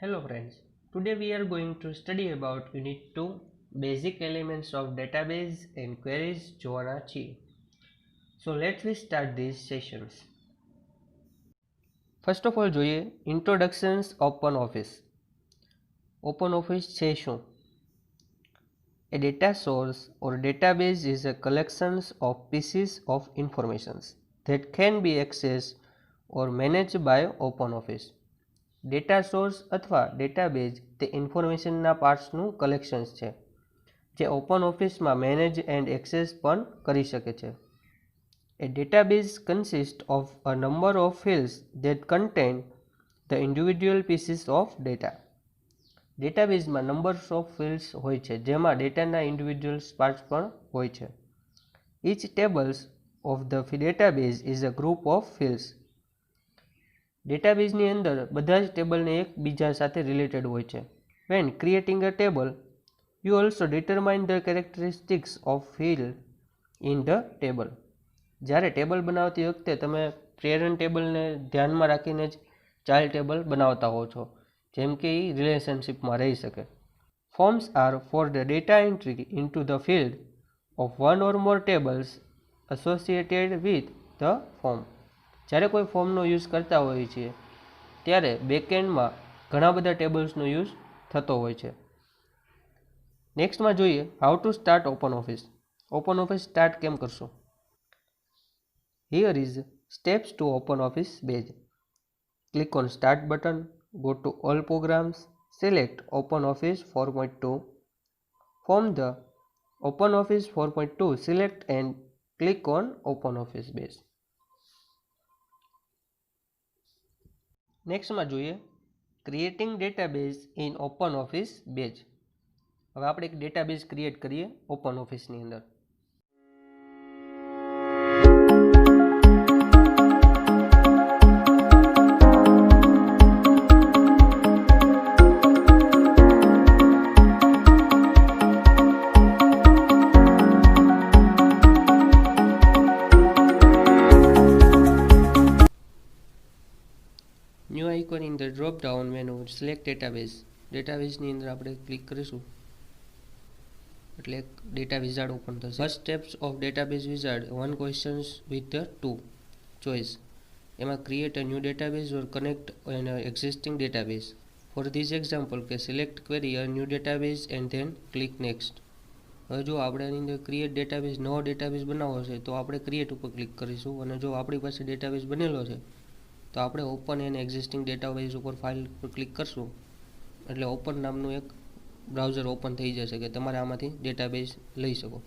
Hello friends, today we are going to study about Unit 2 Basic Elements of Database and Queries જોવાના છીએ. So let's start these sessions. First of all જોઈએ Introductions OpenOffice. OpenOffice છે શું? A data source or database is a collection of pieces of information that can be accessed or managed by OpenOffice. Data source અથવા database તે ઇન્ફોર્મેશનના પાર્ટ્સનું collections છે જે open ઓફિસમાં manage and access પણ કરી શકે છે. A database consists of a number of fields that contain the individual pieces of data. ડેટાબેઝમાં નંબર્સ ઓફ ફિલ્ડ્સ હોય છે જેમાં ડેટાના ઇન્ડિવિજ્યુઅલ્સ પાર્ટ્સ પણ હોય છે. Each tables of the database is a group of fields. ડેટાબેઝની અંદર બધા જ ટેબલને એકબીજા સાથે રિલેટેડ હોય છે. When creating a table, you also determine the characteristics of field in the table. જ્યારે ટેબલ બનાવતી વખતે તમે પેરેન્ટ ટેબલને ધ્યાનમાં રાખીને જ ચાઇલ્ડ ટેબલ બનાવતા હો છો જેમ કે એ રિલેશનશિપમાં રહી શકે. Forms are for the data entry into the field of one or more tables associated with the form. જ્યારે કોઈ ફોર્મનો યુઝ કરતા હોઈએ છીએ ત્યારે બેકએન્ડમાં ઘણા બધા ટેબલ્સનો યુઝ થતો હોય છે. નેક્સ્ટમાં જોઈએ how to start OpenOffice. OpenOffice start કેમ કરશો? Here is steps to OpenOffice Base. Click on start button, go to all programs, select OpenOffice 4.2. From the OpenOffice 4.2 select and click on OpenOffice Base. નેક્સ્ટમાં જોઈએ creating database in OpenOffice Base. હવે આપણે એક database create કરીએ ઓપન ઓફિસની અંદર. New icon in the drop down menu select database. ડેટાબેઝની અંદર આપણે ક્લિક કરીશું એટલે એક ડેટા વિઝાર્ડ ઓપન થશે. First steps of database wizard 1 questions with the 2 choice. એમાં create a new database or connect an existing database. For this example કે select query a new database and then click next. હવે જો આપણે એની અંદર create database નવો database બનાવવો છે તો આપણે ક્રિએટ ઉપર ક્લિક કરીશું અને જો આપણી પાસે ડેટાબેઝ બનેલો છે તો આપણે ઓપન એન એક્ઝિસ્ટિંગ ડેટાબેઝ ઉપર ફાઇલ પર ક્લિક કરશું એટલે ઓપન નામનું એક બ્રાઉઝર ઓપન થઈ જશે કે તમારે આમાંથી ડેટાબેઝ લઈ શકો.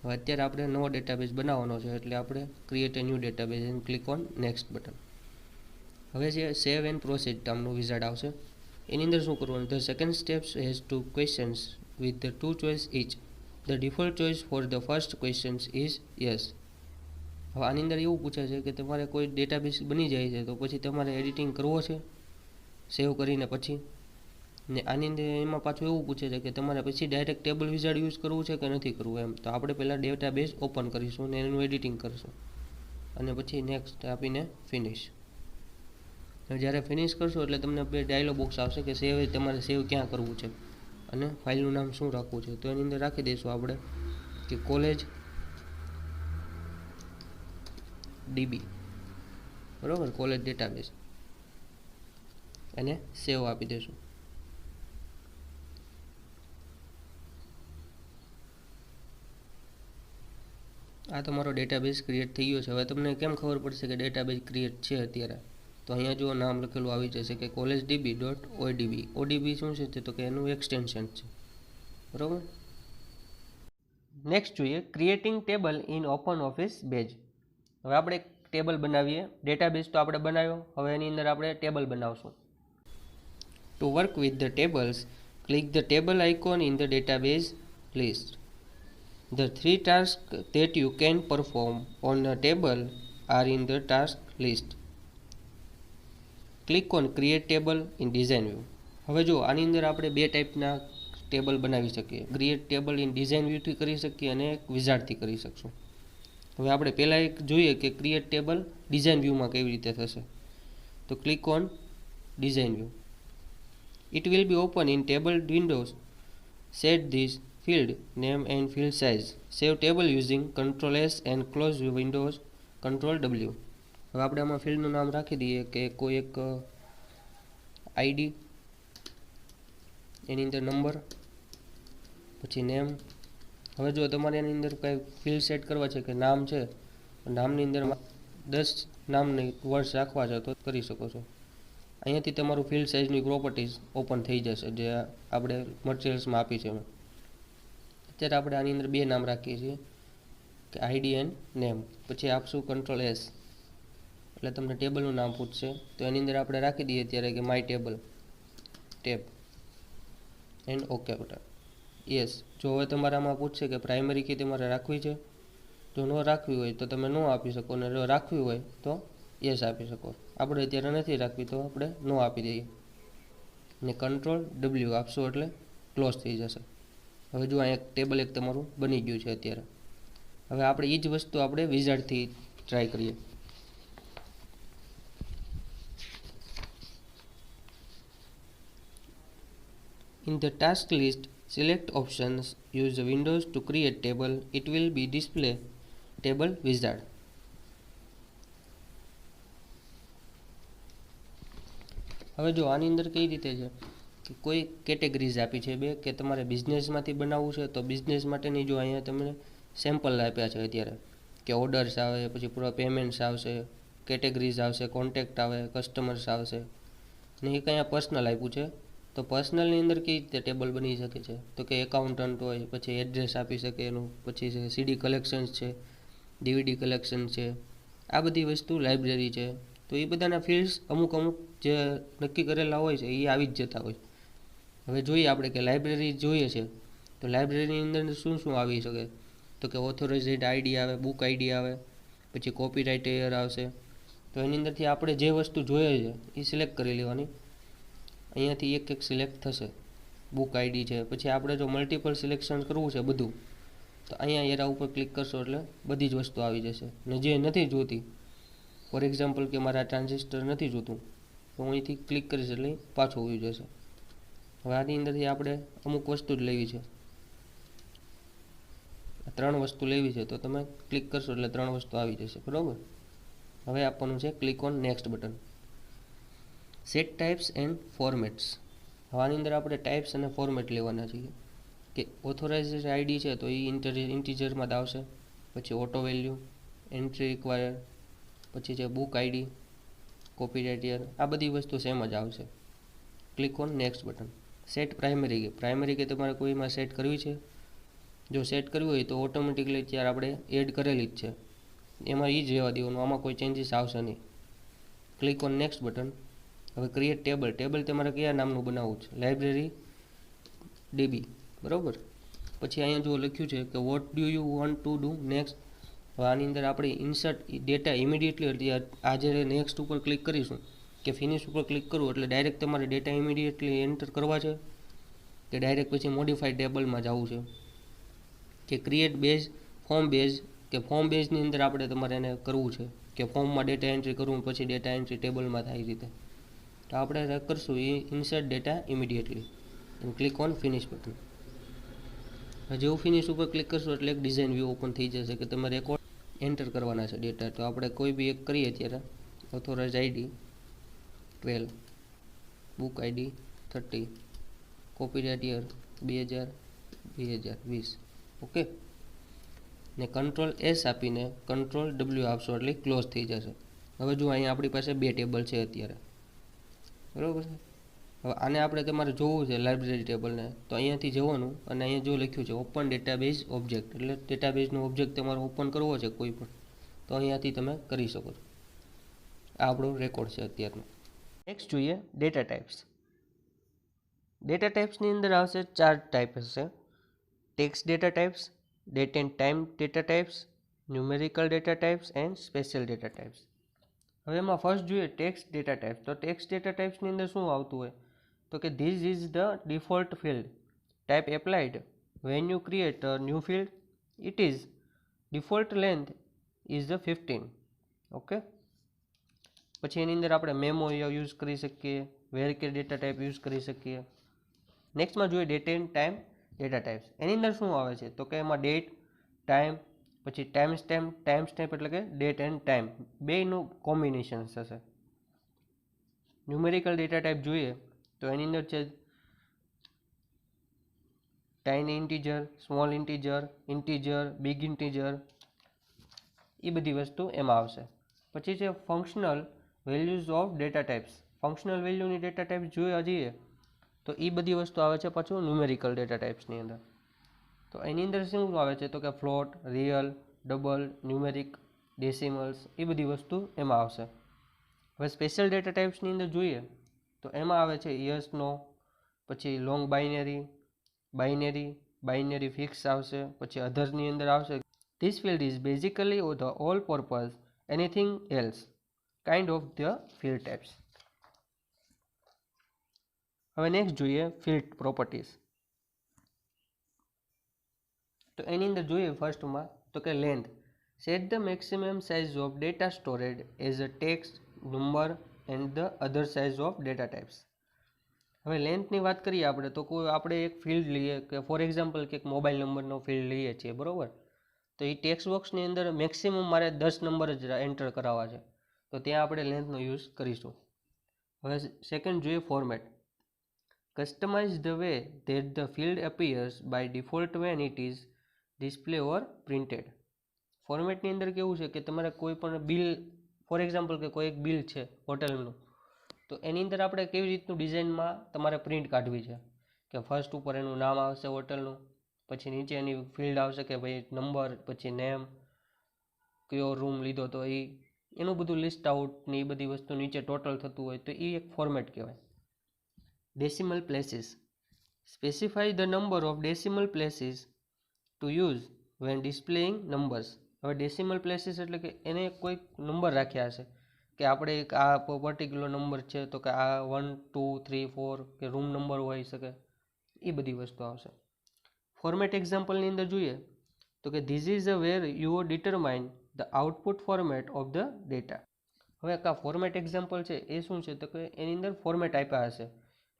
હવે અત્યારે આપણે નવો ડેટાબેઝ બનાવવાનો છે એટલે આપણે create a new database and click on next button. હવે જે સેવ એન્ડ પ્રોસીડ નામનું વિઝાર્ડ આવશે એની અંદર શું કરવાનું? The second steps has 2 questions with the 2 choice each. The default choice for the first questions is yes. હવે આની અંદર એવું પૂછે છે કે તમારે કોઈ ડેટાબેઝ બની જાય છે તો પછી તમારે એડિટિંગ કરવો છે સેવ કરીને પછી, ને આની અંદર એમાં પાછું એવું પૂછે છે કે તમારે પછી ડાયરેક્ટ ટેબલ વિઝાર્ડ યુઝ કરવું છે કે નથી કરવું એમ. તો આપણે પહેલાં ડેટાબેઝ ઓપન કરીશું ને એનું એડિટિંગ કરીશું અને પછી નેક્સ્ટ આપીને ફિનિશ. જ્યારે ફિનિશ કરશો એટલે તમને બે ડાયલોગ બોક્સ આવશે કે સેવ તમારે સેવ ક્યાં કરવું છે અને ફાઇલનું નામ શું રાખવું છે. તો એની અંદર રાખી દઈશું આપણે કે કોલેજ ડીબી, બરાબર, કોલેજ ડેટાબેઝ, અને સેવ આપી દઈશું. આ તમારો ડેટાબેઝ ક્રિએટ થઈ ગયો છે. હવે તમને કેમ ખબર પડશે કે ડેટાબેઝ ક્રિએટ છે અત્યારે? તો અહીંયા જો નામ લખેલું આવી જશે કે કોલેજ ડીબી ડોટ ઓડીબી. ઓડીબી શું છે તો કે એનું એક્સટેન્શન છે, બરાબર. નેક્સ્ટ જોઈએ creating table in OpenOffice Base. હવે આપણે એક ટેબલ બનાવીએ. ડેટાબેઝ તો આપણે બનાવ્યો, હવે એની અંદર આપણે ટેબલ બનાવશું. To work with the tables click the table icon in the database list. The 3 tasks that you can perform on a table are in the task list. Click on create table in design view. હવે જો આની અંદર આપણે બે ટાઈપના table બનાવી શકીએ. Create table in design વ્યૂથી કરી શકીએ અને એક વિઝાર્ડથી કરી શકશું. હવે આપણે પહેલાં એક જોઈએ કે ક્રિએટ ટેબલ ડિઝાઇન વ્યૂમાં કેવી રીતે થશે. તો click on design view. It will be open in table windows. Set this field name and field size. Save table using Ctrl S and close Windows Ctrl W. હવે આપણે આમાં ફિલ્ડનું નામ રાખી દઈએ કે કોઈ એક આઈડી, એની અંદર નંબર, પછી નેમ. હવે જો તમારે એની અંદર કંઈ ફિલ્ડ સેટ કરવા છે કે નામ છે, નામની અંદર 10 નામની વર્ડ્સ રાખવા છે તો કરી શકો છો. અહીંયાથી તમારું ફિલ્ડ સાઇઝની પ્રોપર્ટીઝ ઓપન થઈ જશે જે આપણે મટીરિયલ્સમાં આપી છે. અત્યારે આપણે આની અંદર 2 નામ રાખીએ છીએ કે આઈડી એન્ડ નેમ. પછી આપશું Ctrl S એટલે તમને ટેબલનું નામ પૂછશે. તો એની અંદર આપણે રાખી દઈએ અત્યારે કે my table tab and okay button. Yes. જો હવે તમારે આમાં પૂછશે કે પ્રાઇમરી કી તમારે રાખવી છે, જો ન રાખવી હોય તો તમે નો આપી શકો, અને જો રાખવી હોય તો યસ આપી શકો. આપણે અત્યારે નથી રાખવી તો આપણે નો આપી દઈએ ને Ctrl W આપશો એટલે ક્લોઝ થઈ જશે. હવે જો આ એક ટેબલ એક તમારું બની ગયું છે અત્યારે. હવે આપણે એ જ વસ્તુ આપણે વિઝાર્ડથી ટ્રાય કરીએ. In the task list, select options. Use the windows to create table. It will be display table wizard. હવે જો આની અંદર કઈ રીતે છે કે કોઈ કેટેગરીઝ આપી છે 2 કે તમારે બિઝનેસમાંથી બનાવવું છે તો બિઝનેસ માટેની જો અહીંયા તમને સેમ્પલ આપ્યા છે અત્યારે કે ઓર્ડર્સ આવે, પછી પૂરા પેમેન્ટ્સ આવશે, કેટેગરીઝ આવશે, કોન્ટેક્ટ આવે, કસ્ટમર્સ આવશે, ને એ કંઈ પર્સનલ આપ્યું છે. તો પર્સનલની અંદર કઈ રીતે ટેબલ બની શકે છે તો કે એકાઉન્ટન્ટ હોય, પછી એડ્રેસ આપી શકે એનું, પછી છે સીડી કલેક્શન્સ છે, ડીવીડી કલેક્શન છે, આ બધી વસ્તુ લાઇબ્રેરી છે. તો એ બધાના ફિલ્ડ્સ અમુક જે નક્કી કરેલા હોય છે એ આવી જ જતા હોય. હવે જોઈએ આપણે કે લાઇબ્રેરી જોઈએ છે તો લાઇબ્રેરીની અંદર શું શું આવી શકે તો કે ઓથોરાઇઝ્ડ આઈડી આવે, બુક આઈડી આવે, પછી કોપીરાઇટ એર આવશે. તો એની અંદરથી આપણે જે વસ્તુ જોઈએ છે એ સિલેક્ટ કરી લેવાની. અહીંયાથી એક સિલેક્ટ થશે. બુક આઈડી છે, પછી આપણે જો મલ્ટિપલ સિલેક્શન કરવું છે બધું તો અહીંયા એરા ઉપર ક્લિક કરશો એટલે બધી જ વસ્તુ આવી જશે. ને જે નથી જોતી, ફોર એક્ઝામ્પલ કે મારા ટ્રાન્ઝિસ્ટર નથી જોતું તો હું અહીંથી ક્લિક કરીશ એટલે પાછું આવી જશે. હવે આની અંદરથી આપણે અમુક વસ્તુ જ લેવી છે, 3 વસ્તુ લેવી છે તો તમે ક્લિક કરશો એટલે 3 વસ્તુ આવી જશે. બરાબર. હવે આપવાનું છે click on next button. Set types and formats. હવે આની અંદર આપણે ટાઈપ્સ અને ફોર્મેટ લેવાના છીએ કે ઓથોરાઇઝ્ડ આઈડી છે તો એ ઇન્ટીજરમાં જ આવશે, પછી ઓટો વેલ્યુ, એન્ટ્રી રિક્વાયર, પછી છે બુક આઈડી, કોપીરાઇટ યર, આ બધી વસ્તુ સેમ જ આવશે. Click on next button. Set primary key. Primary key તમારે કોઈમાં સેટ કરવી છે, જો સેટ કરવી હોય તો ઓટોમેટિકલી ત્યારે આપણે એડ કરેલી જ છે, એમાં એ જ રહેવા દેવાનું, આમાં કોઈ ચેન્જીસ આવશે નહીં. Click on next button. હવે ક્રિએટ ટેબલ. ટેબલ તમારે કયા નામનું બનાવવું છે, લાઇબ્રેરી ડીબી. બરાબર. પછી અહીંયા જો લખ્યું છે કે what do you want to do next. હવે આની અંદર આપણે ઇન્સર્ટ ડેટા ઇમિડિયેટલી આ જ્યારે નેક્સ્ટ ઉપર ક્લિક કરીશું કે ફિનિશ ઉપર ક્લિક કરવું એટલે ડાયરેક્ટ તમારે ડેટા ઇમિડિયેટલી એન્ટર કરવા છે કે ડાયરેક્ટ પછી મોડિફાઈડ ટેબલમાં જવું છે કે ક્રિએટ બેઝ, ફોર્મ બેઝ, કે ફોર્મ બેઝની અંદર આપણે તમારે એને કરવું છે કે ફોર્મમાં ડેટા એન્ટ્રી કરવું પછી ડેટા એન્ટ્રી ટેબલમાં થાય રીતે. તો આપણે કરશું એ insert data immediately and click on finish button. જેવું ફિનિશ ઉપર ક્લિક કરશો એટલે એક ડિઝાઇન વ્યૂ ઓપન થઈ જશે કે તમે રેકોર્ડ એન્ટર કરવાના છે ડેટા. તો આપણે કોઈ બી એક કરીએ ત્યારે authorise ID 12, book ID 30, copyright year 2020. Okay. ને Ctrl S આપીને Ctrl W આપશો એટલે ક્લોઝ થઈ જશે. હવે જો અહીંયા આપણી પાસે 2 ટેબલ છે અત્યારે. બરાબર છે. હવે આને આપણે તમારે જોવું છે લાઇબ્રેરી ટેબલને તો અહીંયાથી જવાનું અને અહીંયા જો લખ્યું છે ઓપન ડેટાબેઝ ઓબ્જેક્ટ, એટલે ડેટાબેઝનો ઓબ્જેક્ટ તમારે ઓપન કરવો છે કોઈ પણ તો અહીંયાથી તમે કરી શકો છો. આ આપણો રેકોર્ડ છે અત્યારનો. નેક્સ્ટ જોઈએ ડેટા ટાઈપ્સ. ડેટા ટાઈપ્સની અંદર આવશે 4 ટાઈપ હશે. Text data types, date and time data types, numerical data types and special data types. હવે એમાં ફર્સ્ટ જોઈએ ટેક્સ્ટ ડેટા ટાઈપ. તો ટેક્સ્ટ ડેટા ટાઈપ્સની અંદર શું આવતું હોય તો કે this is the default field type applied when you create a new field. It is default length is the 15. Okay. પછી એની અંદર આપણે મેમો યુઝ કરી શકીએ, વેર ડેટા ટાઈપ યુઝ કરી શકીએ. નેક્સ્ટમાં જોઈએ date and time data types. એની અંદર શું આવે છે તો કે એમાં ડેટ, ટાઈમ, પછી ટાઈમ સ્ટેમ્પ એટલે કે ડેટ એન્ડ ટાઈમ બેયનું કોમ્બિનેશન થશે. ન્યુમેરિકલ ડેટા ટાઈપ જોઈએ તો એની અંદર છે tiny integer, small integer, big integer, એ બધી વસ્તુ એમાં આવશે. પછી છે functional values of data types. Functional વેલ્યુની ડેટા ટાઈપ્સ જોયા જઈએ તો એ બધી વસ્તુ આવે છે પાછું ન્યુમેરિકલ ડેટા ટાઈપ્સની અંદર. તો એની અંદર શું આવે છે તો કે ફ્લોટ, રિયલ, ડબલ, ન્યુમેરિક, ડેસિમલ્સ, એ બધી વસ્તુ એમાં આવશે. હવે સ્પેશિયલ ડેટા ટાઈપ્સની અંદર જોઈએ તો એમાં આવે છે યસ, નો, પછી લોંગ બાઇનરી ફિક્સ આવશે. પછી અધરની અંદર આવશે this field is basically the all purpose anything else kind of the field types. હવે નેક્સ્ટ જોઈએ ફિલ્ડ પ્રોપર્ટીઝ. તો એની અંદર જોઈએ ફર્સ્ટમાં તો કે length. Set the maximum size of data stored as a text, number and the other size of data types. હવે લેન્થની વાત કરીએ આપણે તો આપણે એક ફિલ્ડ લઈએ કે ફોર એક્ઝામ્પલ કે એક મોબાઈલ નંબરનો ફિલ્ડ લઈએ છીએ, બરાબર. તો એ ટેક્સ્ટ બોક્સની અંદર મેક્સિમમ મારે 10 નંબર જ એન્ટર કરાવવા છે, તો ત્યાં આપણે લેન્થનો યુઝ કરીશું. હવે સેકન્ડ જોઈએ format. Customize the way that the field appears by default when it is display or printed. ફોર્મેટની અંદર કેવું છે કે તમારે કોઈ પણ બિલ, ફોર એક્ઝામ્પલ કે કોઈ એક બિલ છે હોટલનું, તો એની અંદર આપણે કેવી રીતનું ડિઝાઇનમાં તમારે પ્રિન્ટ કાઢવી છે કે ફર્સ્ટ ઉપર એનું નામ આવશે હોટલનું, પછી નીચે એની ફિલ્ડ આવશે કે ભાઈ નંબર, પછી નેમ, કયો રૂમ લીધો તો એનું બધું લિસ્ટ આઉટ ને એ બધી વસ્તુ નીચે ટોટલ થતું હોય તો એ એક ફોર્મેટ કહેવાય. Decimal places. Specify the number of decimal places to use when displaying numbers. હવે ડેસિમલ પ્લેસીસ એટલે કે એને કોઈક નંબર રાખ્યા હશે કે આપણે એક આ પર્ટિક્યુલર નંબર છે તો કે આ 1, 2, 3, 4 કે રૂમ નંબર હોઈ શકે, એ બધી વસ્તુ આવશે. ફોર્મેટ એક્ઝામ્પલની અંદર જોઈએ તો કે this is a where you determine the output format of the data. હવે આ ફોર્મેટ એક્ઝામ્પલ છે એ શું છે તો કે એની અંદર ફોર્મેટ આપ્યા હશે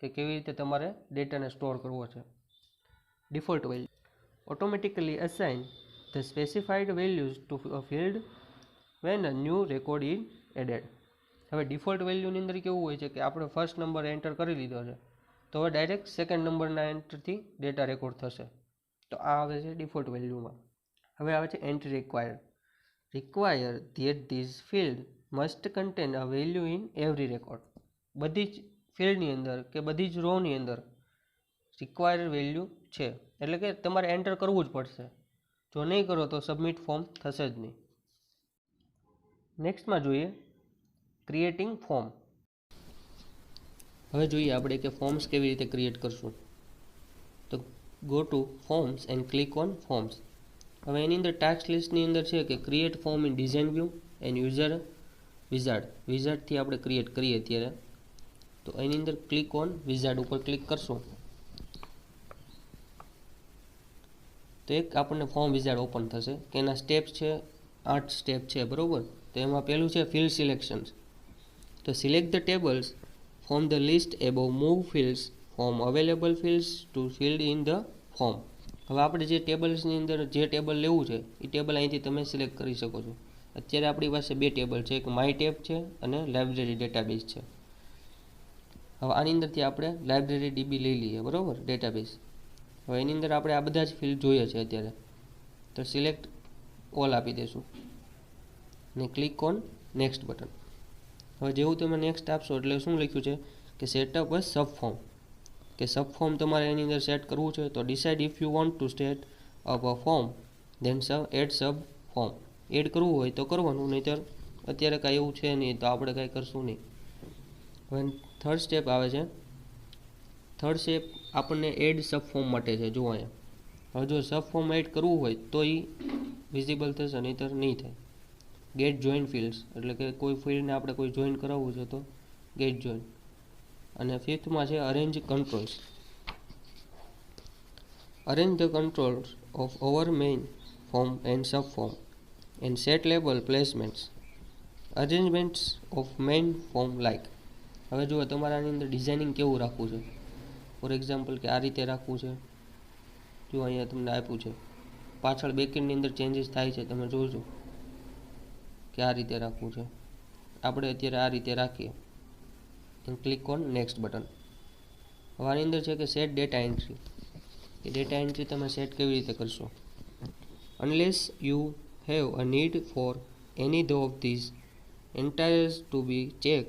કે કેવી રીતે તમારે ડેટાને સ્ટોર કરવો છે. Default value. Automatically assign the specified values to a field when a new record is added. હવે ડિફોલ્ટ વેલ્યુની અંદર કેવું હોય છે કે આપણે ફર્સ્ટ નંબર એન્ટર કરી લીધો છે તો હવે ડાયરેક્ટ સેકન્ડ નંબરના એન્ટરથી ડેટા રેકોર્ડ થશે. તો આ આવે છે ડિફોલ્ટ વેલ્યુમાં. હવે આવે છે entry required. Require that this field must contain a value in every record. બધી જ ફિલ્ડની અંદર કે બધી જ રોની અંદર રિક્વાયર વેલ્યુ છે એટલે કે તમારે એન્ટર કરવું જ પડશે. જો નહીં કરો તો સબમિટ ફોર્મ થશે જ નહીં. નેક્સ્ટમાં જોઈએ ક્રિએટિંગ ફોર્મ. હવે જોઈએ આપણે કે ફોર્મ્સ કેવી રીતે ક્રિએટ કરશું. તો go to forms and click on forms. હવે એની અંદર ટાસ્ક લિસ્ટની અંદર છે કે create form in design view and user વિઝાર્ડથી આપણે ક્રિએટ કરીએ અત્યારે. તો એની અંદર ક્લિક ઓન વિઝાર્ડ ઉપર ક્લિક કરશું તો એક આપણને ફોર્મ વિઝાર્ડ ઓપન થશે કે એના સ્ટેપ્સ છે 8 સ્ટેપ છે, બરાબર. તો એમાં પહેલું છે ફિલ્ડ સિલેક્શન્સ. તો select the tables from the list above, move fields from available fields to field in the form. હવે આપણે જે ટેબલ્સની અંદર જે ટેબલ લેવું છે એ ટેબલ અહીંથી તમે સિલેક્ટ કરી શકો છો. અત્યારે આપણી પાસે 2 ટેબલ છે, એક માય ટેબ છે અને લાઇબ્રેરી ડેટાબેઝ છે. હવે આની અંદરથી આપણે લાઇબ્રેરી ડીબી લઈ લઈએ, બરાબર, ડેટાબેઝ. હવે એની અંદર આપણે આ બધા જ ફિલ્ડ જોઈએ છે અત્યારે, તો સિલેક્ટ ઓલ આપી દઈશું ને ક્લિક ઓન નેક્સ્ટ બટન. હવે જેવું તમે નેક્સ્ટ આપશો એટલે શું લખ્યું છે કે સેટઅપ અ સબ ફોર્મ, કે સબ ફોર્મ તમારે એની અંદર સેટ કરવું છે. તો decide if you want to set up a form then add sub form. Add કરવું હોય તો કરવાનું, નહીંતર અત્યારે કાંઈ એવું છે નહીં તો આપણે કાંઈ કરશું નહીં. હવે થર્ડ સ્ટેપ આવે છે. થર્ડ સ્ટેપ આપણને એડ સબ ફોર્મ માટે છે. જુઓ અહીંયા હવે જો સબ ફોર્મ એડ કરવું હોય તો એ વિઝિબલ થશે, નહીંતર નહીં થાય. ગેટ જોઈન ફિલ્ડ્સ એટલે કે કોઈ ફિલ્ડને આપણે કોઈ જોઈન કરાવવું છે તો ગેટ જોઈન. અને ફિફ્થમાં છે arrange controls. Arrange the controls of our main form and sub form and set label placements. Arrangements of main form like. હવે જુઓ તમારે આની અંદર ડિઝાઇનિંગ કેવું રાખવું છે. ફોર એક્ઝામ્પલ કે આ રીતે રાખવું છે. જો અહીંયા તમને આપ્યું છે, પાછળ બેકએન્ડની અંદર ચેન્જીસ થાય છે, તમે જોજો કે આ રીતે રાખવું છે. આપણે અત્યારે આ રીતે રાખીએ and click on next button. હવે આની અંદર છે કે સેટ ડેટા એન્ટ્રી. એ ડેટા એન્ટ્રી તમે સેટ કેવી રીતે કરશો. Unless you have a need for any of this entries to be check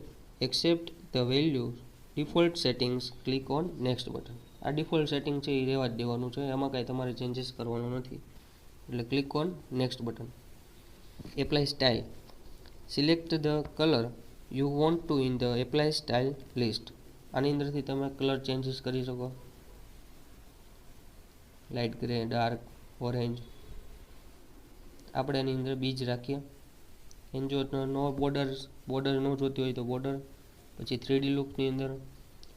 accept the value default settings, click on next button. આ ડિફોલ્ટ સેટિંગ છે એ રહેવા જ દેવાનું છે, એમાં કાંઈ તમારે ચેન્જીસ કરવાનું નથી. એટલે click on next button. Apply style. Select the colour you want two in the apply style list. આની અંદરથી તમે કલર ચેન્જીસ કરી શકો. Light grey, dark, orange. આપણે એની અંદર બીજ રાખીએ. એન જો નો બોર્ડર ન જોતી હોય તો બોર્ડર. પછી 3D લુકની અંદર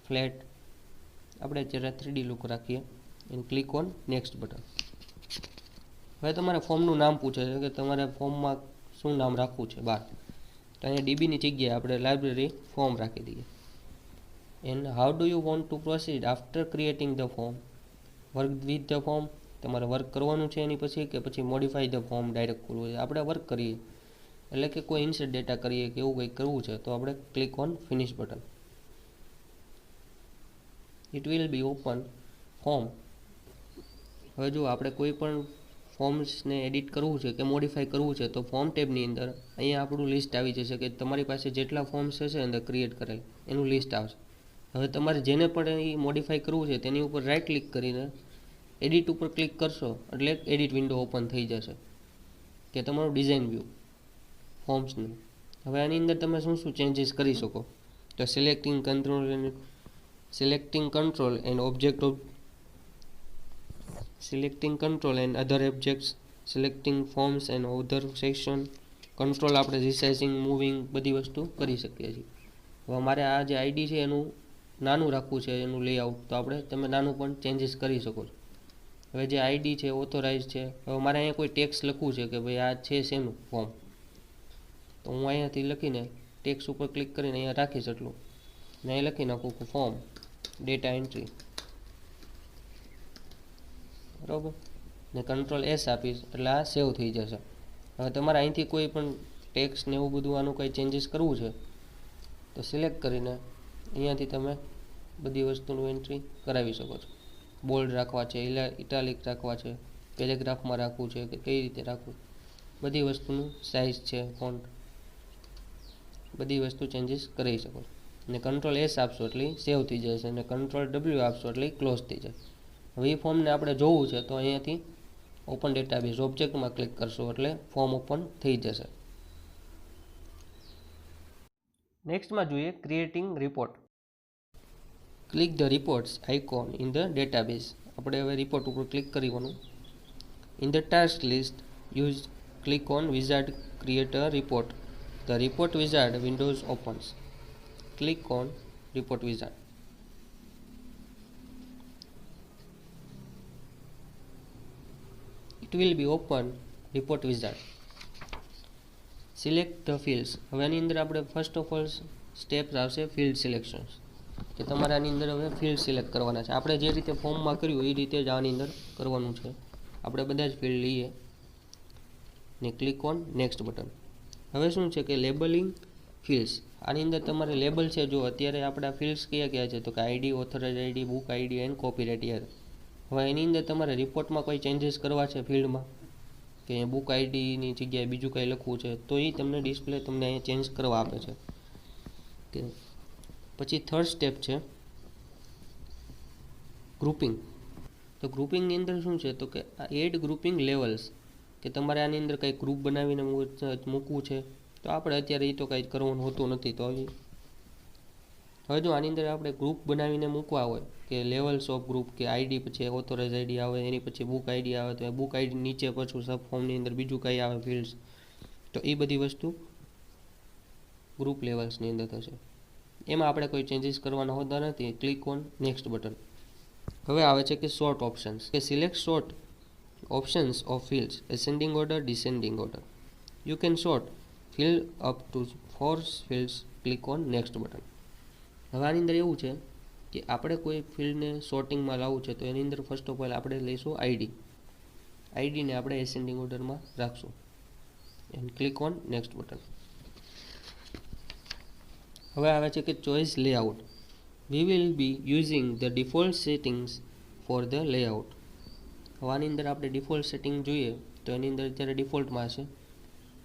ફ્લેટ. આપણે અત્યારે 3D લુક રાખીએ and click on next button. હવે તમારે ફોર્મનું નામ પૂછે છે કે તમારે ફોર્મમાં શું નામ રાખવું છે બહાર. તો અહીંયા ડીબીની જગ્યાએ આપણે લાઇબ્રેરી ફોર્મ રાખી દઈએ. And how do you want two proceed after creating the form. Work with the form. તમારે વર્ક કરવાનું છે એની પછી મોડિફાઈ ધ ફોર્મ ડાયરેક્ટ કરવું છે. આપણે વર્ક કરીએ એટલે કે કોઈ ઇન્સર્ટ ડેટા કરીએ કે એવું કંઈક કરવું છે તો આપણે click on finish button. It will be open form. હવે જો આપણે કોઈ પણ ફોર્મ્સને એડિટ કરવું છે કે મોડિફાઈ કરવું છે તો ફોર્મ ટેબની અંદર અહીંયા આપણું લિસ્ટ આવી જશે કે તમારી પાસે જેટલા ફોર્મ્સ હશે અંદર ક્રિએટ કરેલ એનું લિસ્ટ આવશે. હવે તમારે જેને પણ એ મોડિફાઈ કરવું છે તેની ઉપર રાઇટ ક્લિક કરીને એડિટ ઉપર ક્લિક કરશો એટલે એડિટ વિન્ડો ઓપન થઈ જશે કે તમારું ડિઝાઇન વ્યૂ ફોર્મ્સનું. હવે આની અંદર તમે શું શું ચેન્જીસ કરી શકો. તો selecting control and other objects, selecting forms and other section, control આપણે રિસાઇઝિંગ, મૂવિંગ બધી વસ્તુ કરી શકીએ છીએ. હવે મારે આ જે આઈડી છે એનું નાનું રાખવું છે એનું લેઆઉટ, તો તમે નાનું પણ ચેન્જીસ કરી શકો છો. હવે જે આઈડી છે ઓથોરાઇઝ છે. હવે મારે અહીંયા કોઈ ટેક્સ લખવું છે કે ભાઈ આ છે શેનું ફોર્મ, તો હું અહીંયાથી લખીને ટેક્સ ઉપર ક્લિક કરીને અહીંયા રાખીશ એટલું ને અહીં લખી નાખું કે ફોર્મ ડેટા એન્ટ્રી, બરાબર, ને કંટ્રોલ એસ આપીશ એટલે આ સેવ થઈ જશે. હવે તમારે અહીંથી કોઈ પણ ટેક્સ ને એવું બધું આનું કંઈ ચેન્જીસ કરવું છે તો સિલેક્ટ કરીને અહીંયાથી તમે બધી વસ્તુનું એન્ટ્રી કરાવી શકો છો. બોલ્ડ રાખવા છે, ઇટાલિક રાખવા છે, પેરેગ્રાફમાં રાખવું છે કે કઈ રીતે રાખવું, બધી વસ્તુનું સાઇઝ છે, ફોન્ટ, બધી વસ્તુ ચેન્જીસ કરી શકો છો. ને કંટ્રોલ એસ આપશો એટલે સેવ થઈ જશે અને કંટ્રોલ ડબલ્યુ આપશો એટલે ક્લોઝ થઈ જાય. હવે એ ફોર્મને આપણે જોવું છે તો અહીંયાથી ઓપન ડેટાબેઝ ઓબ્જેક્ટમાં ક્લિક કરશો એટલે ફોર્મ ઓપન થઈ જશે. નેક્સ્ટમાં જોઈએ creating report. Click the reports icon in the database. આપણે હવે રિપોર્ટ ઉપર ક્લિક કરવાનું. In the task list use click on wizard create a report. The report wizard Windows opens. Click on report wizard. It will be open report wizard. Select the fields. હવે આની અંદર આપણે first of all steps આવશે field selections, કે તમારે આની અંદર હવે ફિલ્ડ સિલેક્ટ કરવાના છે. આપણે જે રીતે ફોર્મમાં કર્યું એ રીતે જ આની અંદર કરવાનું છે. આપણે બધા જ ફિલ્ડ લઈએ ને ક્લિક ઓન નેક્સ્ટ બટન. હવે શું છે કે લેબલિંગ ફિલ્ડ્સ. આની અંદર તમારે લેબલ છે. જો અત્યારે આપણા ફિલ્ડ્સ કયા છે તો કે ID, authorise ID, book ID and copyright year. હવે એની અંદર તમારે રિપોર્ટમાં કોઈ ચેન્જીસ કરવા છે ફિલ્ડમાં કે બુક આઈડીની જગ્યાએ બીજું કંઈ લખવું છે તો એ તમને ડિસ્પ્લે તમને અહીંયા ચેન્જ કરવા આપે છે. કે પછી થર્ડ સ્ટેપ છે ગ્રુપિંગ. તો ગ્રુપિંગની અંદર શું છે તો કે એડ ગ્રુપિંગ લેવલ્સ, કે તમારે આની અંદર કંઈ ગ્રુપ બનાવીને મૂકવું છે. તો આપણે અત્યારે એ તો કંઈ કરવાનું હોતું નથી. તો હવે જો આની અંદર આપણે ગ્રુપ બનાવીને મૂકવા હોય કે લેવલ્સ ઓફ ગ્રુપ, કે આઈડી પછી ઓથોરાઇઝ આઈડી આવે, એની પછી બુક આઈડી આવે, તો એ બુક આઈડી નીચે પાછું સબ ફોર્મની અંદર બીજું કંઈ આવે ફિલ્ડ્સ, તો એ બધી વસ્તુ ગ્રુપ લેવલ્સની અંદર થશે. એમાં આપણે કોઈ ચેન્જીસ કરવાના હોતા નથી. Click on next button. હવે આવે છે કે શોર્ટ ઓપ્શન્સ, કે select short options of fields ascending order, descending order. You can short field up to 4 fields. Click on next button. હવે આની અંદર એવું છે કે આપણે કોઈ ફિલ્ડને સોર્ટિંગમાં લાવવું છે તો એની અંદર ફર્સ્ટ ઓફ ઓલ આપણે લઈશું આઈડીને આપણે એસેન્ડિંગ ઓર્ડરમાં રાખશું and click on next button. હવે આવે છે કે choice layout. We will be using the default settings for the layout. હવે આની અંદર આપણે ડિફોલ્ટ સેટિંગ જોઈએ તો એની અંદર અત્યારે ડિફોલ્ટમાં હશે.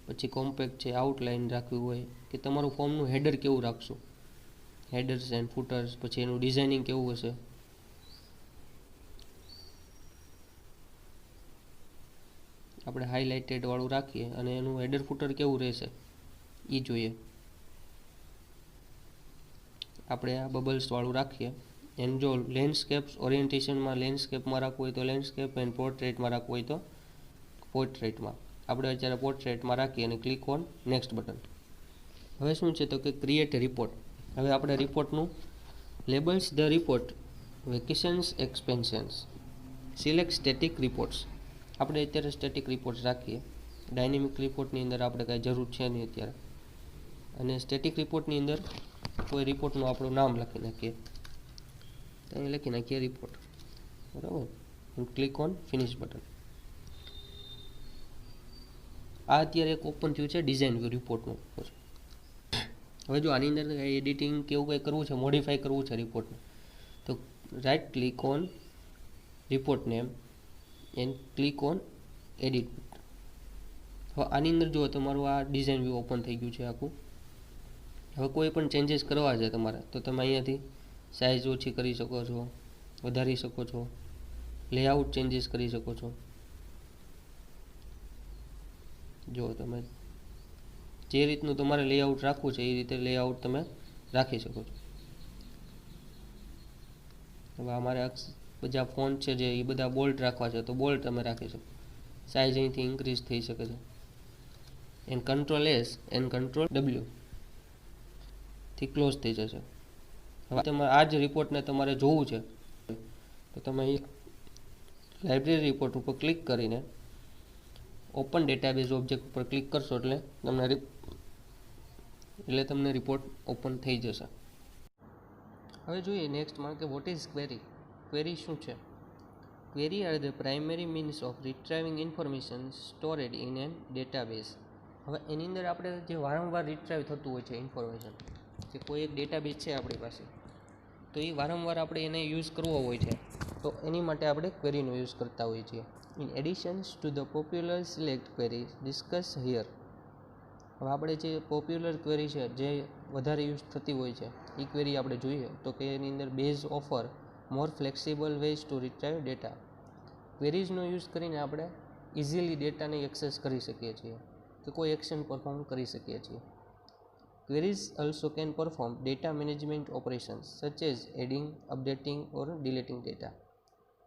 પછી કોમ્પેક્ટ છે, આઉટલાઇન રાખવી હોય કે તમારું ફોર્મનું હેડર કેવું રાખશું, હેડર્સ એન્ડ ફૂટર્સ, પછી એનું ડિઝાઇનિંગ કેવું હશે. આપણે હાઇલાઇટેડ વાળું રાખીએ અને એનું હેડર ફૂટર કેવું રહેશે એ જોઈએ. આપણે આ બબલ્સ વાળું રાખીએ. એન્ડ જો લેન્ડસ્કેપ્સ ઓરિએન્ટેશનમાં લેન્ડસ્કેપમાં રાખવું હોય તો લેન્ડસ્કેપ એન્ડ પોર્ટ્રેટમાં રાખવું હોય તો પોર્ટ્રેટમાં. આપણે અત્યારે પોર્ટ્રેટમાં રાખીએ અને ક્લિક ઓન નેક્સ્ટ બટન. હવે શું છે તો કે ક્રિએટ રિપોર્ટ. હવે આપણે રિપોર્ટનું labels the report vacations expansions select static reports. આપણે અત્યારે સ્ટેટિક રિપોર્ટ્સ રાખીએ. ડાયનેમિક રિપોર્ટની અંદર આપણે કાંઈ જરૂર છે નહીં અત્યારે. અને સ્ટેટિક રિપોર્ટની અંદર કોઈ રિપોર્ટનું આપણું નામ લખી નાખીએ. અહીં લખી નાખીએ રિપોર્ટ, બરાબર. Click on finish button. આ અત્યારે એક ઓપન થયું છે ડિઝાઇન વ્યૂ રિપોર્ટનું. હવે જો આની અંદર એડિટિંગ કેવું કંઈ કરવું છે, મોડિફાઈ કરવું છે રિપોર્ટને, તો right click on report name and click on edit. હવે આની અંદર જો તમારું આ ડિઝાઇન વ્યૂ ઓપન થઈ ગયું છે આખું. હવે કોઈ પણ ચેન્જીસ કરવા છે તમારે તો તમે અહીંયાથી સાઇઝ ઓછી કરી શકો છો, વધારી શકો છો, લેઆઉટ ચેન્જીસ કરી શકો છો. જો તમે જે રીતનું તમારે લેઆઉટ રાખવું છે એ રીતે લેઆઉટ તમે રાખી શકો છો. હવે અમારે બધા ફોન્ટ છે જે એ બધા બોલ્ડ રાખવા છે તો બોલ્ડ તમે રાખી શકો. સાઇઝ અહીંથી ઇન્ક્રીઝ થઈ શકે છે. And control S and control W થી ક્લોઝ થઈ જશે. હવે તમારે આ જ રિપોર્ટને તમારે જોવું છે તો તમે લાઇબ્રેરી રિપોર્ટ ઉપર ક્લિક કરીને ઓપન ડેટાબેઝ ઓબ્જેક્ટ ઉપર ક્લિક કરશો એટલે તમને રિપોર્ટ ઓપન થઈ જશે. હવે જોઈએ નેક્સ્ટમાં કે વોટ ઇઝ ક્વેરી. ક્વેરી શું છે? Query are the primary means of retrieving information stored in an database. હવે એની અંદર આપણે જે વારંવાર રિટ્રાઇવ થતું હોય છે ઇન્ફોર્મેશન, કે કોઈ એક ડેટાબેઝ છે આપણી પાસે, તો એ વારંવાર આપણે એને યુઝ કરવો હોય છે તો એની માટે આપણે ક્વેરીનો યુઝ કરતા હોઈએ છીએ. In additions to the popular select query discuss here. હવે આપણે જે પોપ્યુલર ક્વેરી છે જે વધારે યુઝ થતી હોય છે એ ક્વેરી આપણે જોઈએ તો કે એની અંદર base offer more flexible ways to retrieve data. ક્વેરીઝનો યુઝ કરીને આપણે ઇઝીલી ડેટાને એક્સેસ કરી શકીએ છીએ કે કોઈ એક્શન પરફોર્મ કરી શકીએ છીએ. Queries also can perform data management operations such as adding, updating or deleting data.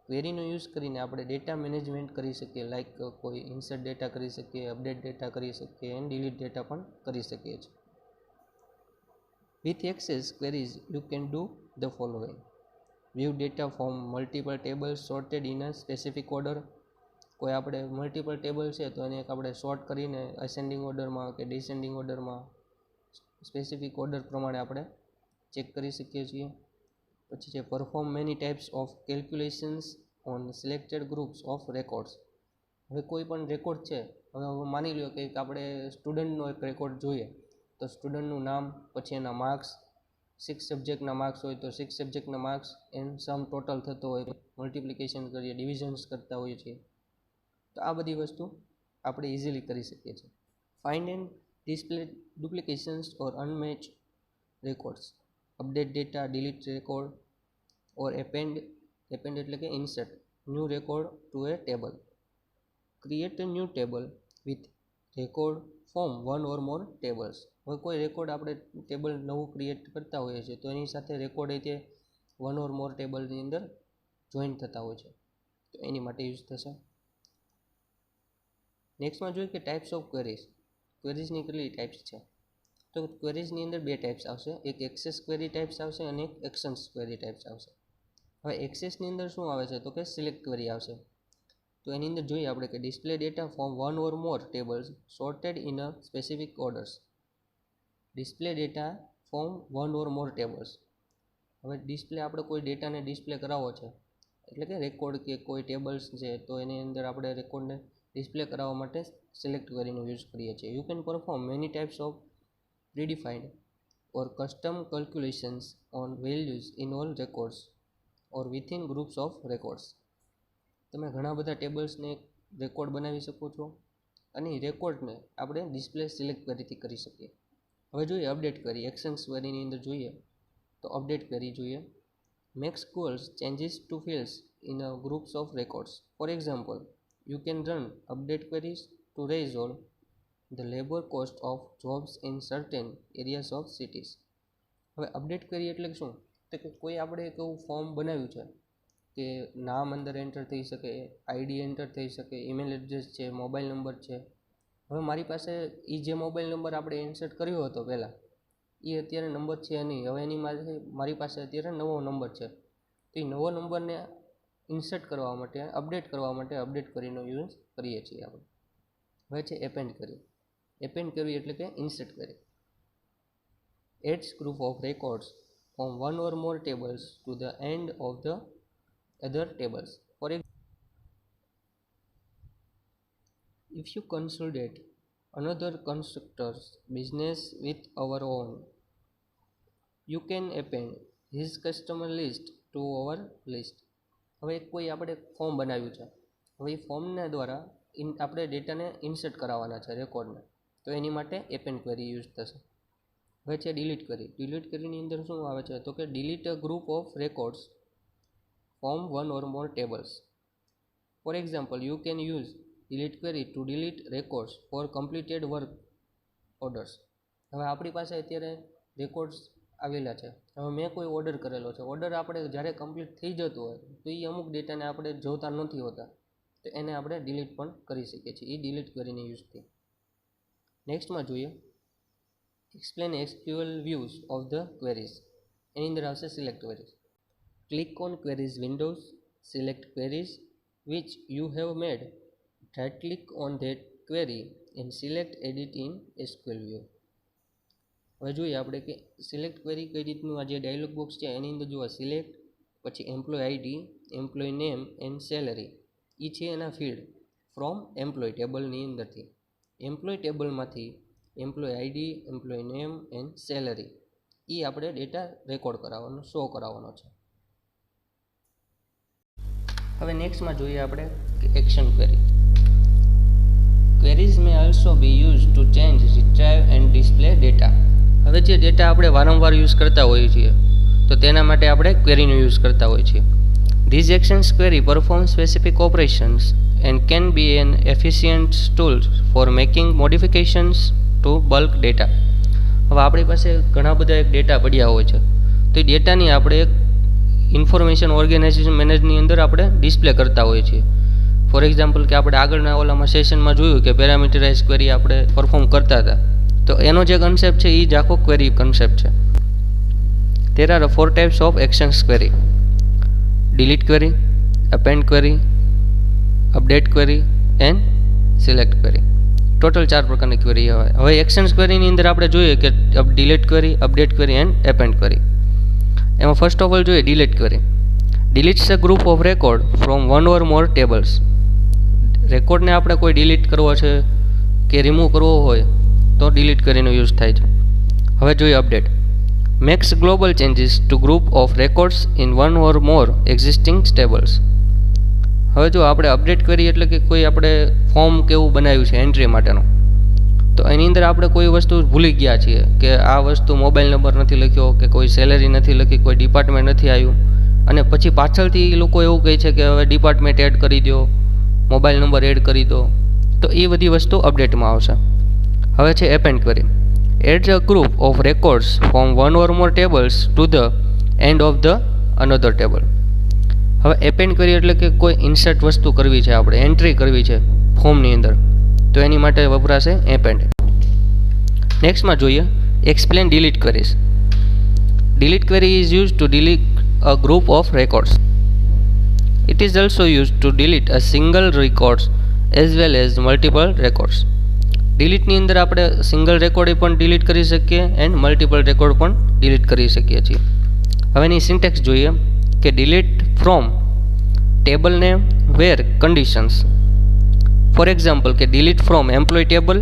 ક્વેરીનો યુઝ કરીને આપણે ડેટા મેનેજમેન્ટ કરી શકીએ, લાઈક કોઈ ઇન્સર્ટ ડેટા કરી શકીએ, અપડેટ ડેટા કરી શકીએ એન્ડ ડિલીટ ડેટા પણ કરી શકીએ છીએ. With access queries you can do the following: view data from multiple tables sorted in a specific order. કોઈ આપણે મલ્ટિપલ ટેબલ છે તો એને એક આપણે સોર્ટ કરીને અસેન્ડિંગ ઓર્ડરમાં કે ડિસેન્ડિંગ ઓર્ડરમાં સ્પેસિફિક ઓર્ડર પ્રમાણે આપણે ચેક કરી શકીએ છીએ. પછી છે perform many types of calculations on selected groups of records. હવે કોઈ પણ રેકોર્ડ છે, હવે માની લો કે આપણે સ્ટુડન્ટનો એક રેકોર્ડ જોઈએ તો સ્ટુડન્ટનું નામ, પછી એના માર્ક્સ, 6 સબ્જેક્ટના માર્ક્સ હોય તો 6 સબ્જેક્ટના માર્ક્સ એન્ડ સમ ટોટલ થતો હોય, મલ્ટિપ્લિકેશન કરીએ, ડિવિઝન્સ કરતા હોઈએ છીએ, તો આ બધી વસ્તુ આપણે ઇઝીલી કરી શકીએ છીએ. Find and display duplications or unmatched records, update data, delete record or append એટલે કે insert new record to a table, create a new table with record from one or more tables. હવે કોઈ record આપણે table નવું create કરતા હોઈએ છીએ તો એની સાથે રેકોર્ડ એ તે વન ઓર મોર ટેબલની અંદર જોઈન થતા હોય છે તો એની માટે યુઝ થશે. નેક્સ્ટમાં જોઈએ કે ટાઈપ્સ ઓફ ક્વેરીઝ. ક્વેરીઝની કેટલી ટાઈપ્સ છે? તો ક્વેરીઝની અંદર 2 ટાઈપ્સ આવશે. એક એક્સેસ ક્વેરી ટાઈપ્સ આવશે અને એક એક્શન્સ ક્વેરી ટાઈપ્સ આવશે. હવે એક્સેસની અંદર શું આવે છે તો કે સિલેક્ટ ક્વેરી આવશે. તો એની અંદર જોઈએ આપણે કે display data from one or more tables sorted in a specific orders. Display data from one or more tables. હવે ડિસ્પ્લે આપણે કોઈ ડેટાને ડિસ્પ્લે કરાવવો છે, એટલે કે રેકોર્ડ કે કોઈ ટેબલ્સ છે, તો એની અંદર આપણે રેકોર્ડને ડિસ્પ્લે કરાવવા માટે સિલેક્ટ ક્વેરીનો યુઝ કરીએ છીએ. You can perform many types of predefined or custom calculations on values in all records or within groups of records. તમે ઘણા બધા ટેબલ્સને રેકોર્ડ બનાવી શકો છો અને રેકોર્ડને આપણે ડિસ્પ્લે સિલેક્ટ ક્વેરીથી કરી શકીએ. હવે જોઈએ અપડેટ ક્વેરી. એક્શન્સ ક્વેરીની અંદર જોઈએ તો અપડેટ ક્વેરી જોઈએ. Makes goals changes to fields in a groups of records. For example, you can run update queries to resolve the labor cost of jobs in certain areas of cities. હવે update query એટલે શું? તો કે કોઈ આપણે એક એવું form બનાવ્યું છે કે નામ અંદર એન્ટર થઈ શકે, આઈડી એન્ટર થઈ શકે, ઈમેલ એડ્રેસ છે, મોબાઈલ નંબર છે. હવે મારી પાસે એ જે મોબાઈલ નંબર આપણે ઇન્સર્ટ કર્યો હતો પહેલાં, એ અત્યારે નંબર છે નહીં. હવે એની મારી પાસે અત્યારે નવો નંબર છે. તો એ નવો નંબરને ઇન્સર્ટ કરવા માટે, અપડેટ કરવા માટે અપડેટ ક્વેરીનો યુઝ કરીએ છીએ આપણે. હવે છે એપેન્ડ ક્વેરી. એપેન્ડ ક્વેરી એટલે કે insert query. Adds group of records from one or more tables to the end of the other tables. For example, if you consolidate another constructor's business with our own, you can append his customer list to our list. હવે કોઈ આપણે form બનાવ્યું છે. હવે એ ફોર્મના દ્વારા આપણે ડેટાને ઇન્સર્ટ કરાવવાના છે રેકોર્ડને, તો એની માટે એપેન્ડ ક્વેરી યુઝ થશે. હવે છે ડિલીટ ક્વેરી. ડિલીટ ક્વેરીની અંદર શું આવે છે? તો કે delete a group of records from one or more tables. For example, you can use delete query to delete records for completed work orders. હવે આપણી પાસે અત્યારે રેકોર્ડ્સ આવેલા છે. હવે મેં કોઈ ઓર્ડર કરેલો છે. ઓર્ડર આપણે જ્યારે કમ્પ્લીટ થઈ જતો હોય તો એ અમુક ડેટાને આપણે જોતા નથી હોતા, તો એને આપણે ડિલીટ પણ કરી શકીએ છીએ એ ડિલીટ ક્વેરીને યુઝથી. નેક્સ્ટમાં જોઈએ explain SQL views of the queries. એની અંદર આવશે select queries. Click on queries windows, select queries which you have made. Right click on that query and select edit in SQL view. હવે જોઈએ આપણે કે સિલેક્ટ ક્વેરી કઈ રીતનું, આ જે ડાયલોગ બોક્સ છે એની અંદર જોવા સિલેક્ટ, પછી employee ID, employee name and salary. એ છે એના ફિલ્ડ ફ્રોમ એમ્પ્લોય ટેબલની અંદરથી. એમ્પ્લોય ટેબલમાંથી employee ID, employee name and salary એ આપણે ડેટા રેકોર્ડ કરાવવાનો, શો કરાવવાનો છે. હવે નેક્સ્ટમાં જોઈએ આપણે action query. Queries May also B use to change, retrieve and display data. હવે જે ડેટા આપણે વારંવાર યુઝ કરતા હોઈએ છીએ તો તેના માટે આપણે ક્વેરીનો યુઝ કરતા હોઈએ છીએ. These actions query perform specific operations and can be an efficient tool for making modifications to bulk data. હવે આપણી પાસે ઘણા બધા એક ડેટા પડ્યા હોય છે, તો એ ડેટાની આપણે એક ઇન્ફોર્મેશન ઓર્ગેનાઇઝેશન મેનેજની અંદર આપણે ડિસ્પ્લે કરતા હોઈએ છીએ. ફોર એક્ઝામ્પલ કે આપણે આગળના ઓલામાં સેશનમાં જોયું કે પેરામીટરાઇઝ ક્વેરી આપણે પરફોર્મ કરતા હતા, તો એનો જે કન્સેપ્ટ છે એ જ આખો ક્વેરી કન્સેપ્ટ છે. There are 4 types of actions query: delete query, append query, update query and select query. Total 4 પ્રકારની ક્વેરી આવે. હવે એક્શન્સ ક્વેરીની અંદર આપણે જોઈએ કે delete query, update query and append query. એમાં ફર્સ્ટ ઓફ ઓલ જોઈએ delete query. Deletes a group of record from one or more tables. રેકોર્ડને આપણે કોઈ ડિલીટ કરવો છે કે રિમૂવ કરવો હોય તો ડિલીટ ક્વેરીનો યુઝ થાય છે. હવે જોઈએ update. Makes global changes to group of records in one or more existing tables. હવે જો આપણે અપડેટ ક્વેરી એટલે કે કોઈ આપણે ફોર્મ કેવું બનાવ્યું છે એન્ટ્રી માટેનું, તો એની અંદર આપણે કોઈ વસ્તુ ભૂલી ગયા છીએ કે આ વસ્તુ મોબાઈલ નંબર નથી લખ્યો કે કોઈ સેલેરી નથી લખી, કોઈ ડિપાર્ટમેન્ટ નથી આવ્યું, અને પછી પાછળથી એ લોકો એવું કહે છે કે હવે ડિપાર્ટમેન્ટ એડ કરી દો, મોબાઈલ નંબર એડ કરી દો, તો એ બધી વસ્તુ અપડેટમાં આવશે. હવે છે append query. Add a group of records from one or more tables to the end of the another table. હવે એપેન્ડ ક્વેરી એટલે કે કોઈ ઇન્સર્ટ વસ્તુ કરવી છે, આપણે એન્ટ્રી કરવી છે ફોર્મની અંદર, તો એની માટે વપરાશે એપેન્ડ. નેક્સ્ટમાં જોઈએ explain delete queries. Delete query is use to delete a group of records. It is also use to delete a single records as well as multiple records. ડિલીટની અંદર આપણે સિંગલ રેકોર્ડ પણ ડિલીટ કરી શકીએ and multiple record પણ delete કરી શકીએ છીએ. હવે એની સિન્ટેક્સ જોઈએ કે delete from table name where conditions. For example કે delete from employee table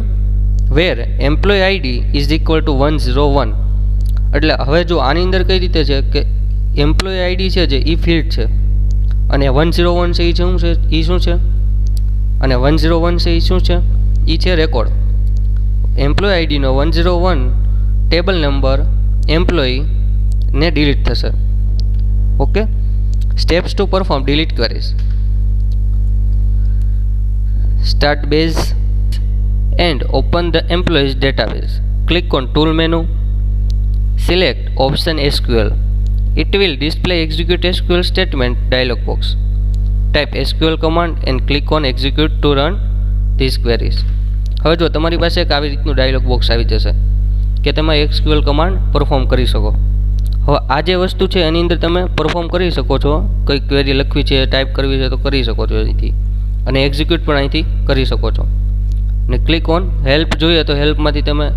where employee ID is equal two 101. એટલે હવે જો આની અંદર કઈ રીતે છે કે એમ્પ્લોય આઈડી છે જે એ ફિલ્ડ છે અને 101 છે એ શું છે અને 101 છે એ શું છે, એ છે રેકોર્ડ. એમ્પ્લોય આઈડીનો 101 ટેબલ નંબર એમ્પ્લોય ને ડિલીટ થશે. Okay. Steps to perform delete queries. Start base and open the employees database. Click on tool menu, select option SQL. It will display execute SQL statement dialog box. Type SQL command and click on execute to run these queries. હવે જો તમારી પાસે એક આવી રીતનું dialog box આવી જશે કે તમે SQL કમાન્ડ પરફોર્મ કરી શકો. હવે આ જે વસ્તુ છે એની અંદર તમે પરફોર્મ કરી શકો છો. કઈ ક્વેરી લખવી છે, ટાઈપ કરવી છે તો કરી શકો છો અહીંથી, અને એક્ઝિક્યુટ પણ અહીંથી કરી શકો છો. ને ક્લિક ઓન હેલ્પ જોઈએ તો હેલ્પમાંથી તમે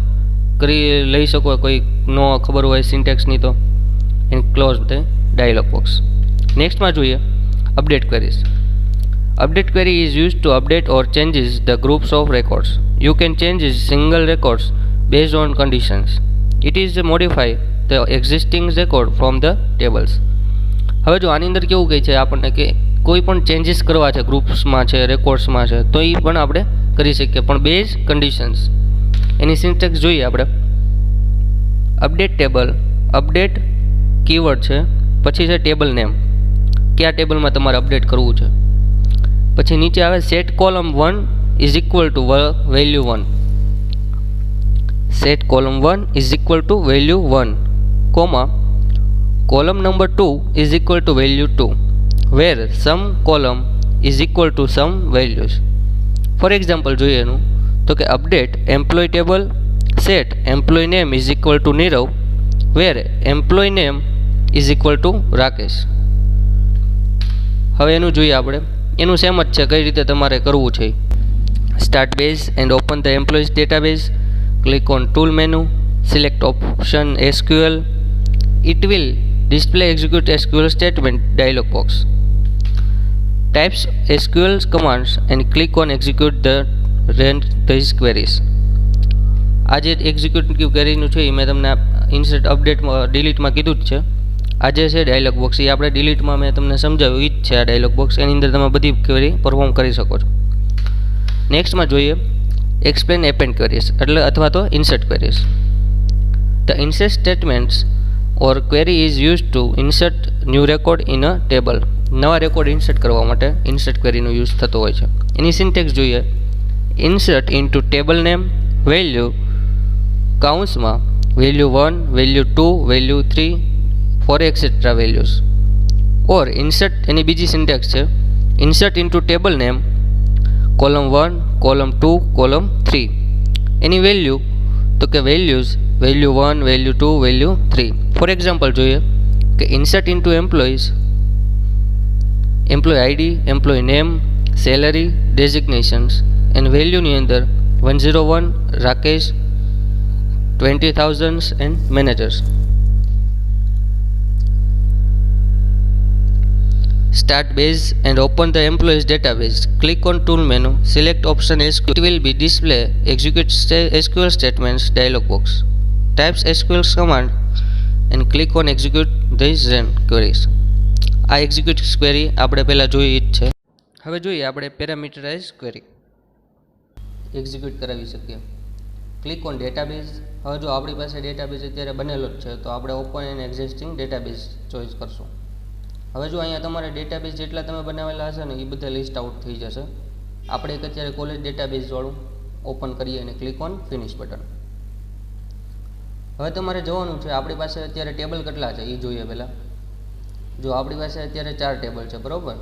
કરી લઈ શકો, કોઈ નો ખબર હોય સિન્ટેક્સની તો, and close the dialog box. નેક્સ્ટમાં જોઈએ update queries. Update query is used to update or changes the groups of records. You can change single records based on conditions. It is modify the existing record from the tables. હવે જો આની અંદર કેવું કહે છે આપણને કે કોઈ પણ ચેન્જીસ કરવા છે ગ્રુપ્સમાં છે, રેકોર્ડ્સમાં છે, તો એ પણ આપણે કરી શકીએ, પણ બેઝ કન્ડિશન્સ. એની સિન્ટેક્સ જોઈએ આપણે. અપડેટ ટેબલ, અપડેટ કીવર્ડ છે, પછી છે ટેબલ નેમ, કયા ટેબલમાં તમારે અપડેટ કરવું છે. પછી નીચે આવે set column 1 is equal to value 1. Set column 1 is equal to value 1, comma column number 2 is equal to value 2, where some column is equal to some values. For example જોઈએ એનું તો કે update employee table set employee name is equal to Nirav, where employee name is equal to Rakesh. હવે એનું જોઈએ આપણે. એનું same જ છે, કઈ રીતે તમારે કરવું છે. Start base and open the employees database. Click on tool menu, select option SQL. It will display execute SQL statement dialog box. Types SQL commands and click on execute the run these queries. આ જે executive ક્વેરીનું છે એ મેં તમને insert અપડેટમાં ડિલીટમાં કીધું જ છે. આ જે છે ડાયલોગ બોક્સ એ આપણે ડિલીટમાં મેં તમને સમજાવ્યું એ જ છે. આ ડાયલોગ બોક્સ એની અંદર તમે બધી ક્વેરી પરફોર્મ કરી શકો છો. નેક્સ્ટમાં જોઈએ એક્સપ્લેન એપેન્ડ ક્વેરીઝ એટલે અથવા તો insert queries. The insert statements or query is use to insert new record in a table. નવા રેકોર્ડ ઇન્સર્ટ કરવા માટે ઇન્સર્ટ ક્વેરીનો યુઝ થતો હોય છે. એની સિન્ટેક્સ જોઈએ. Insert into table name value કાઉન્સમાં value 1, value 2, value 3 for etcetera values. Or insert એની બીજી સિન્ટેક્સ છે insert into table name column 1, column 2, column 3. એની વેલ્યુ તો કે values value 1, value 2, value 3. For example જોઈએ કે insert into employees employee ID, employee name, salary, designations and વેલ્યુની અંદર 101 Rakesh, 20,000 and managers. Start base and open the employees database. Click on tool menu, select option SQL. It will be display execute SQL statements dialog box. Types SQL command and click on execute these run queries. આ execute query આપણે પહેલાં જોઈ જ છે. હવે જોઈએ આપણે parameterise query execute કરાવી શકીએ. Click on database. હવે જો આપણી પાસે ડેટાબેઝ અત્યારે બનેલો જ છે તો આપણે open end existing database choice કરશું. હવે જો અહીંયા તમારે ડેટાબેઝ જેટલા તમે બનાવેલા હશે ને એ બધા લિસ્ટ આઉટ થઈ જશે. આપણે એક અત્યારે કોલેજ ડેટાબેઝવાળું ઓપન કરીએ અને ક્લિક ઓન ફિનિશ બટન. હવે તમારે જોવાનું છે આપણી પાસે અત્યારે ટેબલ કેટલા છે એ જોઈએ પહેલાં. જો આપણી પાસે અત્યારે 4 ટેબલ છે, બરાબર.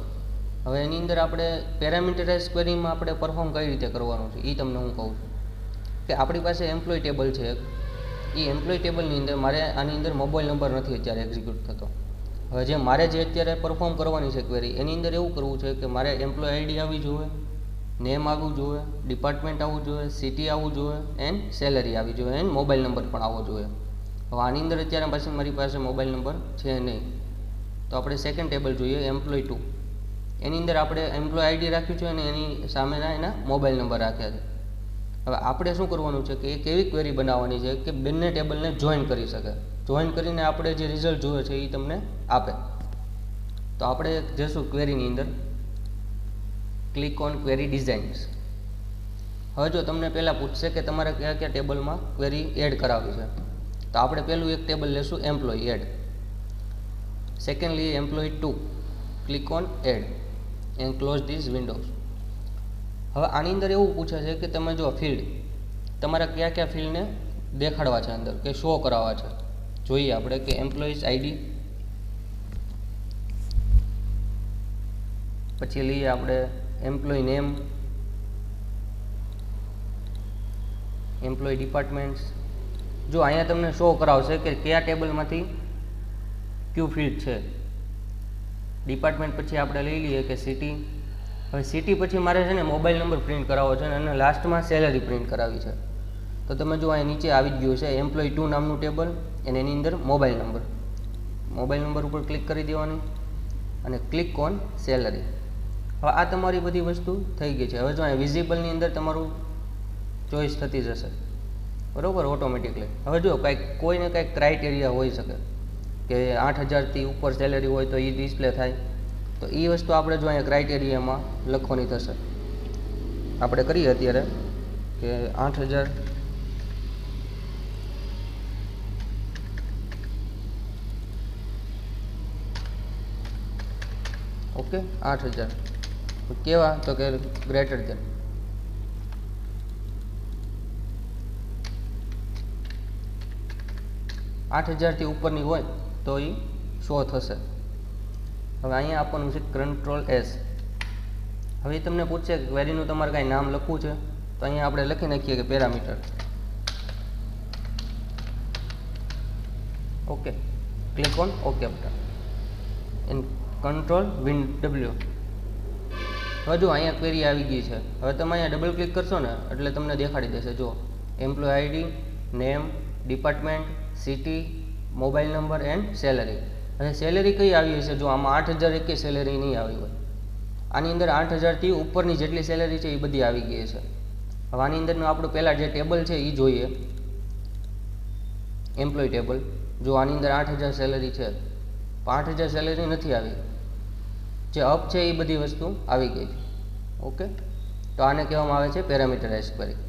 હવે એની અંદર આપણે પેરામીટરાઇઝ ક્વેરીમાં આપણે પરફોર્મ કઈ રીતે કરવાનું છે એ તમને હું કહું છું કે આપણી પાસે એમ્પ્લોય ટેબલ છે. એ એમ્પ્લોય ટેબલની અંદર મારે આની અંદર મોબાઈલ નંબર નથી અત્યારે એક્ઝિક્યુટ થતો. હવે જે મારે જે અત્યારે પરફોર્મ કરવાની છે ક્વેરી એની અંદર એવું કરવું છે કે મારે એમ્પ્લોય આઈડી આવવી જોઈએ, નેમ આવવું જોઈએ, ડિપાર્ટમેન્ટ આવવું જોઈએ, સિટી આવવું જોઈએ એન્ડ સેલરી આવવી જોઈએ એન્ડ મોબાઈલ નંબર પણ આવવો જોઈએ. હવે આની અંદર અત્યારે પાસે મારી પાસે મોબાઈલ નંબર છે નહીં, તો આપણે સેકન્ડ ટેબલ જોઈએ એમ્પ્લોય 2. એની અંદર આપણે એમ્પ્લોય આઈડી રાખ્યું છે અને એની સામેના એના મોબાઈલ નંબર રાખ્યા છે. હવે આપણે શું કરવાનું છે કે એક એવી ક્વેરી બનાવવાની છે કે બંને ટેબલને જોઈન કરી શકે. જોઈન કરીને આપણે જે રિઝલ્ટ જોઈએ છે એ તમને આપે. તો આપણે જઈશું ક્વેરીની અંદર, ક્લિક ઓન ક્વેરી ડિઝાઇન્સ. હવે જો તમને પહેલાં પૂછશે કે તમારે કયા કયા ટેબલમાં ક્વેરી એડ કરાવવી છે, તો આપણે પહેલું એક ટેબલ લેશું employee add. Secondly employee 2, click on add and close this windows. હવે આની અંદર એવું પૂછે છે કે તમે જો ફિલ્ડ તમારા કયા કયા ફિલ્ડને દેખાડવા છે અંદર કે શો કરાવવા છે. જોઈએ આપણે કે એમ્પ્લોઈઝ આઈડી, પછી લઈએ આપણે એમ્પ્લોય નેમ, એમ્પ્લોય ડિપાર્ટમેન્ટ્સ. જો અહીંયા તમને શો કરાવશે કે કયા ટેબલમાંથી કયું ફિલ્ડ છે. ડિપાર્ટમેન્ટ પછી આપણે લઈ લઈએ કે સિટી. હવે સિટી પછી મારે છે ને મોબાઈલ નંબર પ્રિન્ટ કરાવવો છે અને લાસ્ટમાં સેલરી પ્રિન્ટ કરાવી છે. તો તમે જો અહીં નીચે આવી જ ગયું છે એમ્પ્લોય 2 નામનું ટેબલ અને એની અંદર મોબાઈલ નંબર ઉપર ક્લિક કરી દેવાની અને ક્લિક ઓન સેલરી. હવે આ તમારી બધી વસ્તુ થઈ ગઈ છે. હવે જો અહીં વિઝિબલની અંદર તમારું ચોઈસ થતી જશે, બરાબર, ઓટોમેટિકલી. હવે જો કોઈને કાંઈક ક્રાઇટેરિયા હોઈ શકે કે 8,000થી ઉપર સેલેરી હોય તો એ ડિસ્પ્લે થાય, તો એ વસ્તુ આપણે જો અહીંયા ક્રાઇટેરિયામાં લખવાની થશે. આપણે કરીએ અત્યારે કે 8,000, ઓકે, 8,000 કેવા તો કે ગ્રેટર ધેન. $8,000થી ઉપરની હોય તો એ શો થશે. હવે અહીંયા આપવાનું છે Ctrl+S. હવે તમને પૂછશે કે ક્વેરીનું તમારે કાંઈ નામ લખવું છે, તો અહીંયા આપણે લખી નાખીએ કે parameter. Okay, click on okay button and Ctrl+W. હવે જો અહીંયા ક્વેરી આવી ગઈ છે. હવે તમે અહીંયા ડબલ ક્લિક કરશો ને એટલે તમને દેખાડી દેશે. જો employee ID, name, department, city, mobile number and salary. અને સેલરી કઈ આવી હશે? જો આમાં 8,000 એકે સેલરી નહીં આવી હોય. આની અંદર 8,000થી ઉપરની જેટલી સેલરી છે એ બધી આવી ગઈ છે. હવે આની અંદરનું આપણું પહેલાં જે ટેબલ છે એ જોઈએ, એમ્પ્લોય ટેબલ. જો આની અંદર 8,000 સેલરી છે, 8,000 સેલરી નથી આવી, જે અપ છે એ બધી વસ્તુ આવી ગઈ છે. ઓકે, તો આને કહેવામાં આવે છે પેરામીટરાઇઝ ક્વેરી.